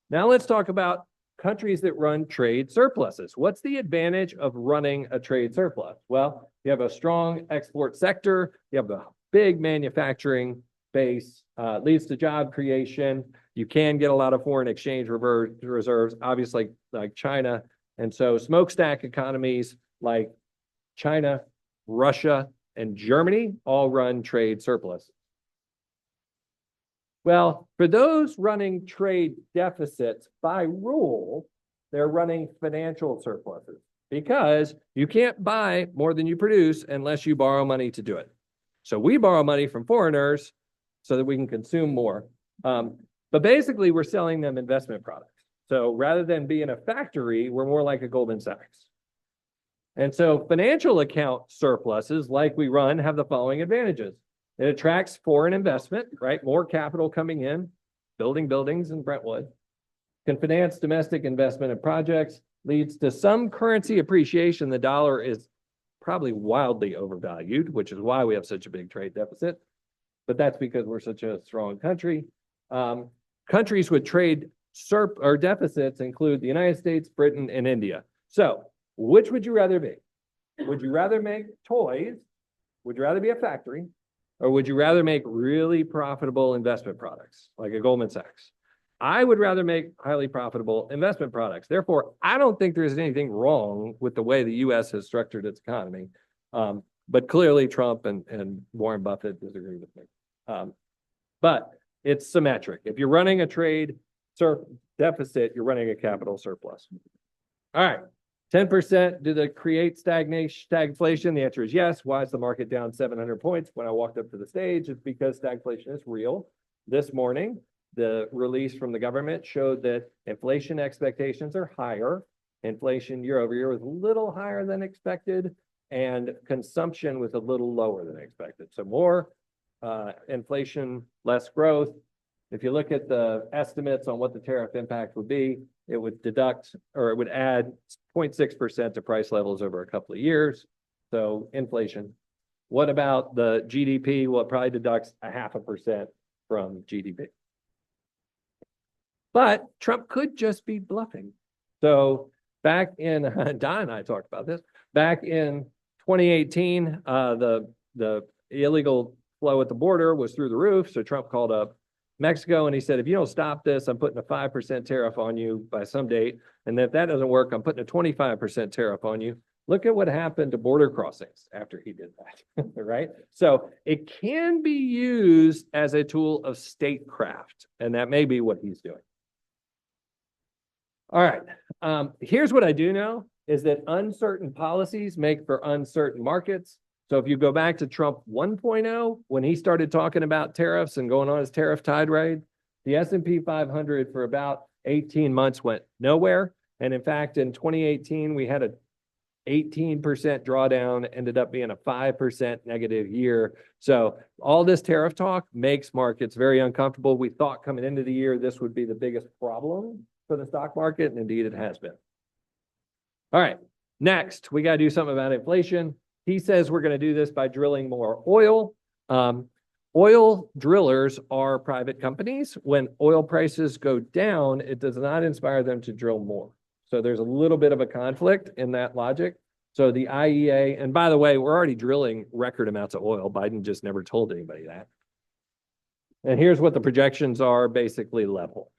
S19: Now let's talk about countries that run trade surpluses. What's the advantage of running a trade surplus? Well, you have a strong export sector, you have a big manufacturing base, leads to job creation. You can get a lot of foreign exchange reserves, obviously like China. And so smokestack economies like China, Russia, and Germany all run trade surplus. Well, for those running trade deficits, by rule, they're running financial surpluses because you can't buy more than you produce unless you borrow money to do it. So we borrow money from foreigners so that we can consume more. But basically, we're selling them investment products. So rather than being a factory, we're more like a Goldman Sachs. And so financial account surpluses like we run have the following advantages. It attracts foreign investment, right? More capital coming in, building buildings in Brentwood, can finance domestic investment in projects, leads to some currency appreciation. The dollar is probably wildly overvalued, which is why we have such a big trade deficit. but that's because we're such a strong country. Countries with trade or deficits include the United States, Britain, and India. So which would you rather be? Would you rather make toys? Would you rather be a factory? Or would you rather make really profitable investment products like a Goldman Sachs? I would rather make highly profitable investment products. Therefore, I don't think there's anything wrong with the way the US has structured its economy. But clearly Trump and Warren Buffett disagree with me. But it's symmetric. If you're running a trade deficit, you're running a capital surplus. All right. 10%, do they create stagflation? The answer is yes. Why is the market down 700 points? When I walked up to the stage, it's because stagflation is real. This morning, the release from the government showed that inflation expectations are higher. Inflation year over year was a little higher than expected, and consumption was a little lower than expected. So more inflation, less growth. If you look at the estimates on what the tariff impact would be, it would deduct, or it would add 0.6% to price levels over a couple of years. So inflation. What about the GDP? Well, it probably deducts 0.5% from GDP. But Trump could just be bluffing. So back in, Don and I talked about this, back in 2018, the illegal flow at the border was through the roof. So Trump called up Mexico and he said, if you don't stop this, I'm putting a 5% tariff on you by some date. And if that doesn't work, I'm putting a 25% tariff on you. Look at what happened to border crossings after he did that, right? So it can be used as a tool of statecraft, and that may be what he's doing. All right, here's what I do know is that uncertain policies make for uncertain markets. So if you go back to Trump 1.0, when he started talking about tariffs and going on his tariff tide ride, the S&P 500 for about 18 months went nowhere. And in fact, in 2018, we had a 18% drawdown, ended up being a 5% negative year. So all this tariff talk makes markets very uncomfortable. We thought coming into the year, this would be the biggest problem for the stock market, and indeed it has been. All right, next, we got to do something about inflation. He says we're going to do this by drilling more oil. Oil drillers are private companies. When oil prices go down, it does not inspire them to drill more. So there's a little bit of a conflict in that logic. So the IEA, and by the way, we're already drilling record amounts of oil. Biden just never told anybody that. And here's what the projections are, basically level.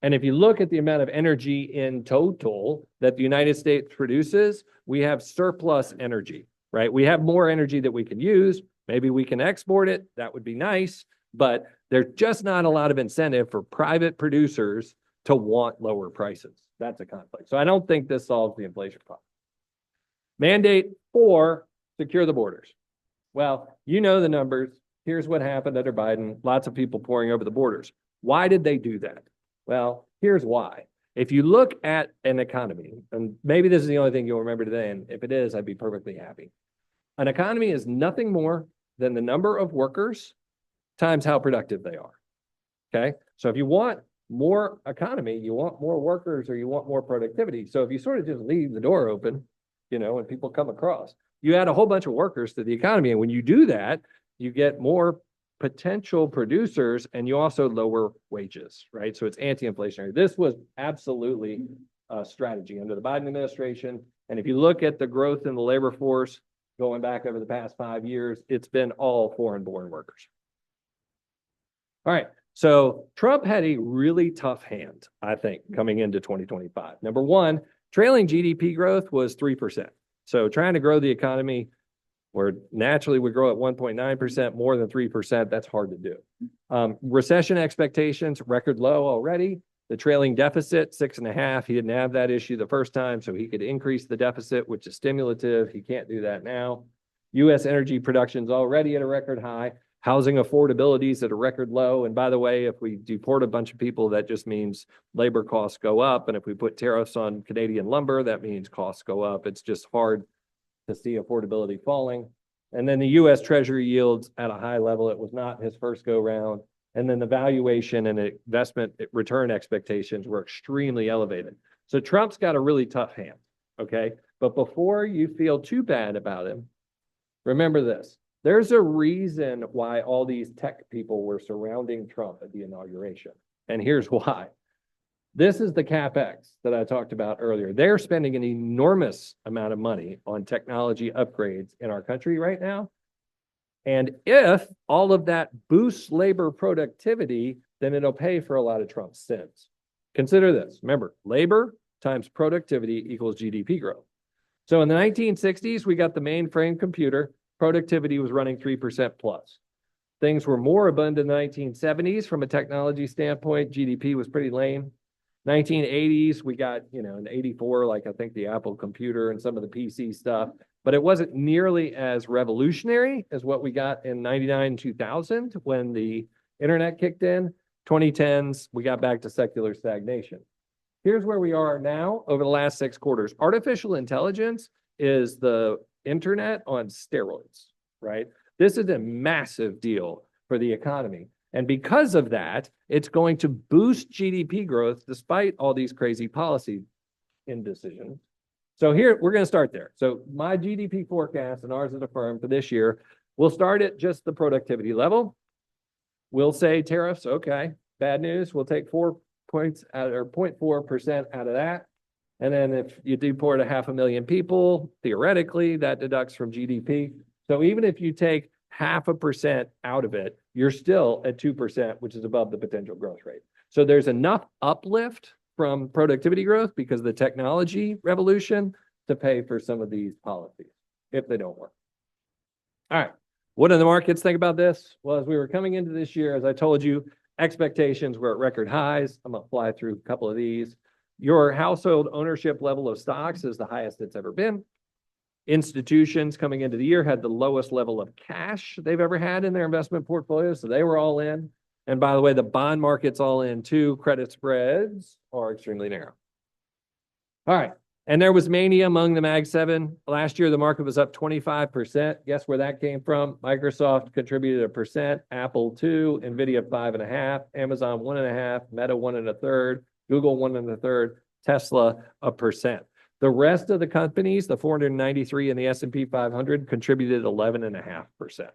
S19: And if you look at the amount of energy in total that the United States produces, we have surplus energy, right? We have more energy that we can use. Maybe we can export it. That would be nice. But there's just not a lot of incentive for private producers to want lower prices. That's a conflict. So I don't think this solves the inflation problem. Mandate 4, secure the borders. Well, you know the numbers. Here's what happened under Biden. Lots of people pouring over the borders. Why did they do that? Well, here's why. If you look at an economy, and maybe this is the only thing you'll remember today, and if it is, I'd be perfectly happy. An economy is nothing more than the number of workers times how productive they are. Okay? So if you want more economy, you want more workers, or you want more productivity. So if you sort of just leave the door open, you know, and people come across, you add a whole bunch of workers to the economy. And when you do that, you get more potential producers and you also lower wages, right? So it's anti-inflationary. This was absolutely a strategy under the Biden administration. And if you look at the growth in the labor force going back over the past 5 years, it's been all foreign-born workers. All right. So Trump had a really tough hand, I think, coming into 2025. Number one, trailing GDP growth was 3%. So trying to grow the economy where naturally we grow at 1.9%, more than 3%, that's hard to do. Recession expectations, record low already. The trailing deficit, 6.5. He didn't have that issue the first time, so he could increase the deficit, which is stimulative. He can't do that now. U.S. energy production's already at a record high. Housing affordability is at a record low. And by the way, if we deport a bunch of people, that just means labor costs go up. And if we put tariffs on Canadian lumber, that means costs go up. It's just hard to see affordability falling. And then the U.S. Treasury yields at a high level. It was not his first go round. And then the valuation and investment return expectations were extremely elevated. So Trump's got a really tough hand, okay? But before you feel too bad about him, remember this. There's a reason why all these tech people were surrounding Trump at the inauguration. And here's why. This is the CapEx that I talked about earlier. They're spending an enormous amount of money on technology upgrades in our country right now. And if all of that boosts labor productivity, then it'll pay for a lot of Trump's sins. Consider this. Remember, labor times productivity equals GDP growth. So in the 1960s, we got the mainframe computer. Productivity was running 3% plus. Things were more abundant in the 1970s from a technology standpoint. GDP was pretty lame. 1980s, we got, in 84, like I think the Apple computer and some of the PC stuff, but it wasn't nearly as revolutionary as what we got in 99, 2000 when the internet kicked in. 2010s, we got back to secular stagnation. Here's where we are now over the last 6 quarters. Artificial intelligence is the internet on steroids, right? This is a massive deal for the economy. And because of that, it's going to boost GDP growth despite all these crazy policy indecisions. So here, we're going to start there. So my GDP forecast and ours as a firm for this year, we'll start at just the productivity level. We'll say tariffs, okay, bad news. We'll take 4 points out or 0.4% out of that. And then if you deport 500,000 people, theoretically, that deducts from GDP. So even if you take 0.5% out of it, you're still at 2%, which is above the potential growth rate. So there's enough uplift from productivity growth because of the technology revolution to pay for some of these policies if they don't work. All right. What do the markets think about this? Well, as we were coming into this year, as I told you, expectations were at record highs. I'm going to fly through a couple of these. Your household ownership level of stocks is the highest it's ever been. Institutions coming into the year had the lowest level of cash they've ever had in their investment portfolio, so they were all in. And by the way, the bond market's all in too. Credit spreads are extremely narrow. All right. And there was mania among the Mag 7. Last year, the market was up 25%. Guess where that came from? Microsoft contributed 1%, Apple 2%, NVIDIA 5.5%, Amazon 1.5%, Meta 1.25%, Google 1.25%, Tesla 1%. The rest of the companies, the 493 in the S&P 500, contributed 11.5%. So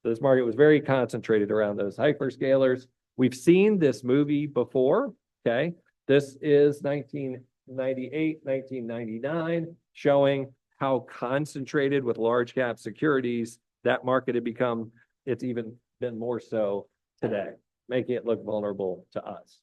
S19: this market was very concentrated around those hyperscalers. We've seen this movie before, okay? This is 1998, 1999, showing how concentrated with large cap securities that market had become. It's even been more so today, making it look vulnerable to us.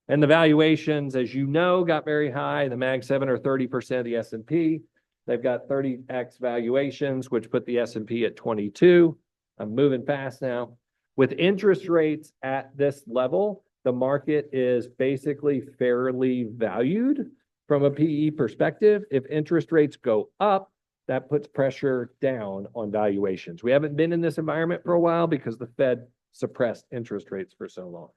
S19: And the valuations, as you know, got very high. The Mag 7 are 30% of the S&P. They've got 30x valuations, which put the S&P at 22. I'm moving fast now. With interest rates at this level, the market is basically fairly valued from a PE perspective. If interest rates go up, that puts pressure down on valuations. We haven't been in this environment for a while because the Fed suppressed interest rates for so long.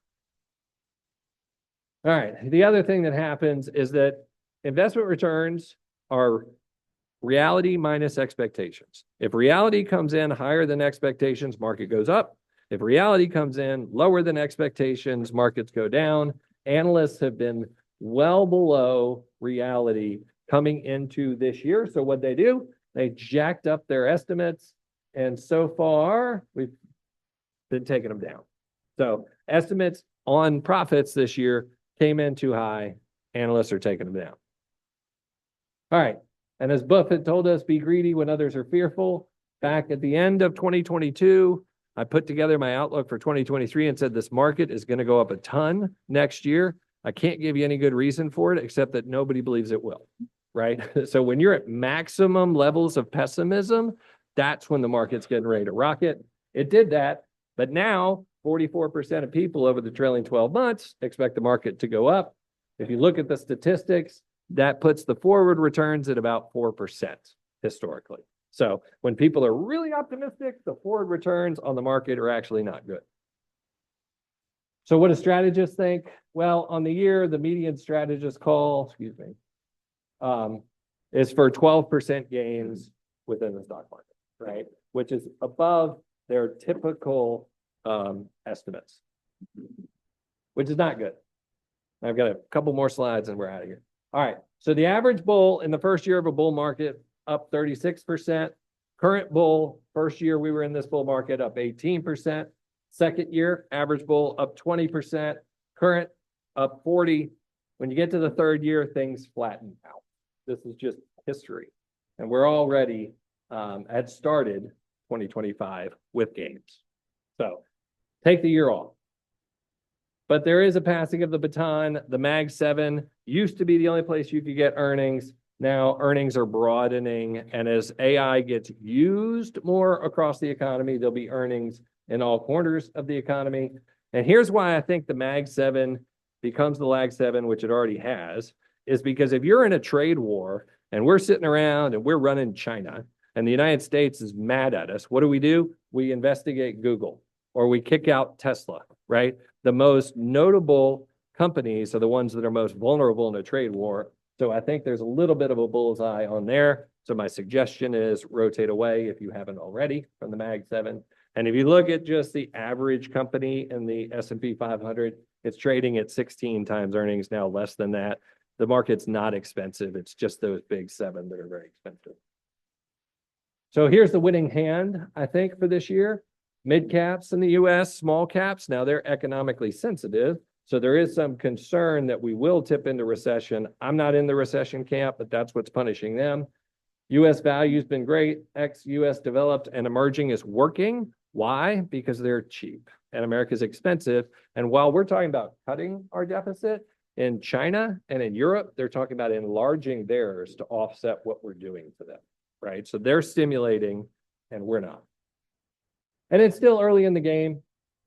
S19: All right. The other thing that happens is that investment returns are reality minus expectations. If reality comes in higher than expectations, market goes up. If reality comes in lower than expectations, markets go down. Analysts have been well below reality coming into this year. So what they do, they jacked up their estimates. And so far, we've been taking them down. So estimates on profits this year came in too high. Analysts are taking them down. All right. And as Buffett told us, be greedy when others are fearful. Back at the end of 2022, I put together my outlook for 2023 and said this market is going to go up a ton next year. I can't give you any good reason for it, except that nobody believes it will, right? So when you're at maximum levels of pessimism, that's when the market's getting ready to rocket. It did that, but now 44% of people over the trailing 12 months expect the market to go up. If you look at the statistics, that puts the forward returns at about 4% historically. So when people are really optimistic, the forward returns on the market are actually not good. So what do strategists think? Well, on the year, the median strategist call, is for 12% gains within the stock market, right? Which is above their typical estimates, which is not good. I've got a couple more slides and we're out of here. All right. So the average bull in the first year of a bull market up 36%. Current bull, first year we were in this bull market, up 18%. Second year, average bull up 20%. Current up 40. When you get to the third year, things flatten out. This is just history. And we're already had started 2025 with gains. So take the year off. But there is a passing of the baton. The Mag 7 used to be the only place you could get earnings. Now earnings are broadening. And as AI gets used more across the economy, there'll be earnings in all corners of the economy. And here's why I think the Mag 7 becomes the Lag 7, which it already has, is because if you're in a trade war and we're sitting around and we're running China and the United States is mad at us, what do? We investigate Google or we kick out Tesla, right? The most notable companies are the ones that are most vulnerable in a trade war. So I think there's a little bit of a bullseye on there. So my suggestion is rotate away if you haven't already from the Mag 7. And if you look at just the average company in the S&P 500, it's trading at 16 times earnings, now less than that. The market's not expensive. It's just those big 7 that are very expensive. So here's the winning hand, I think, for this year. Mid caps in the US, small caps, now they're economically sensitive. So there is some concern that we will tip into recession. I'm not in the recession camp, but that's what's punishing them. US value's been great. Ex-US developed and emerging is working. Why? Because they're cheap and America's expensive. And while we're talking about cutting our deficit, in China and in Europe, they're talking about enlarging theirs to offset what we're doing to them, right? So they're stimulating and we're not. And it's still early in the game.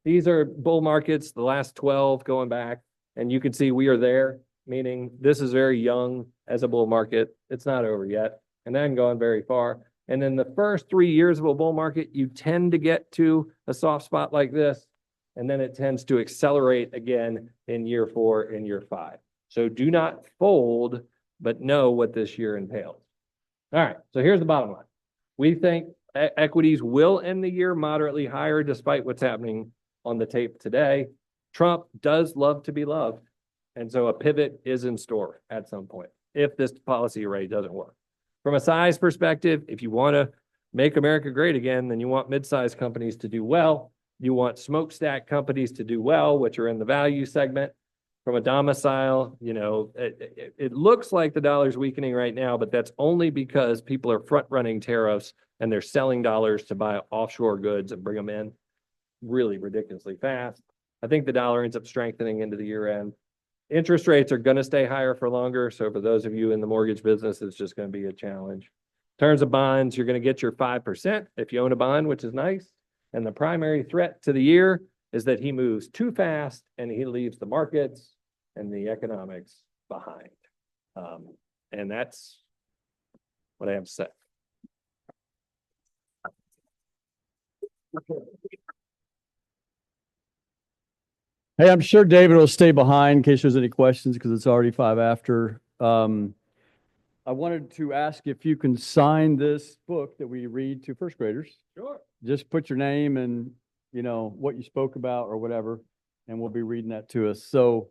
S19: These are bull markets, the last 12 going back, and you can see we are there, meaning this is very young as a bull market. It's not over yet, and then gone very far. And in the first 3 years of a bull market, you tend to get to a soft spot like this, and then it tends to accelerate again in year 4 and year 5. So do not fold, but know what this year entails. All right, so here's the bottom line. We think equities will end the year moderately higher despite what's happening on the tape today. Trump does love to be loved, and so a pivot is in store at some point if this policy array doesn't work. From a size perspective, if you want to make America great again, then you want mid-sized companies to do well. You want smokestack companies to do well, which are in the value segment. From a domicile, it looks like the dollar's weakening right now, but that's only because people are front-running tariffs and they're selling dollars to buy offshore goods and bring them in really ridiculously fast. I think the dollar ends up strengthening into the year end. Interest rates are going to stay higher for longer. So for those of you in the mortgage business, it's just going to be a challenge. In terms of bonds, you're going to get your 5% if you own a bond, which is nice. And the primary threat to the year is that he moves too fast and he leaves the markets and the economics behind. And that's what I have to say.
S1: Hey, I'm sure David will stay behind in case there's any questions because it's already 5 after. I wanted to ask if you can sign this book that we read to first graders.
S19: Sure.
S1: Just put your name and, what you spoke about or whatever, and we'll be reading that to us. So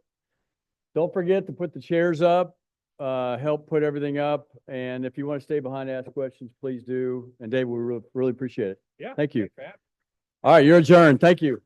S1: don't forget to put the chairs up, help put everything up. And if you want to stay behind and ask questions, please do. And Dave, we really appreciate it.
S19: Yeah.
S1: Thank you.
S19: thanks, Pat.
S1: All right, you're adjourned. Thank you.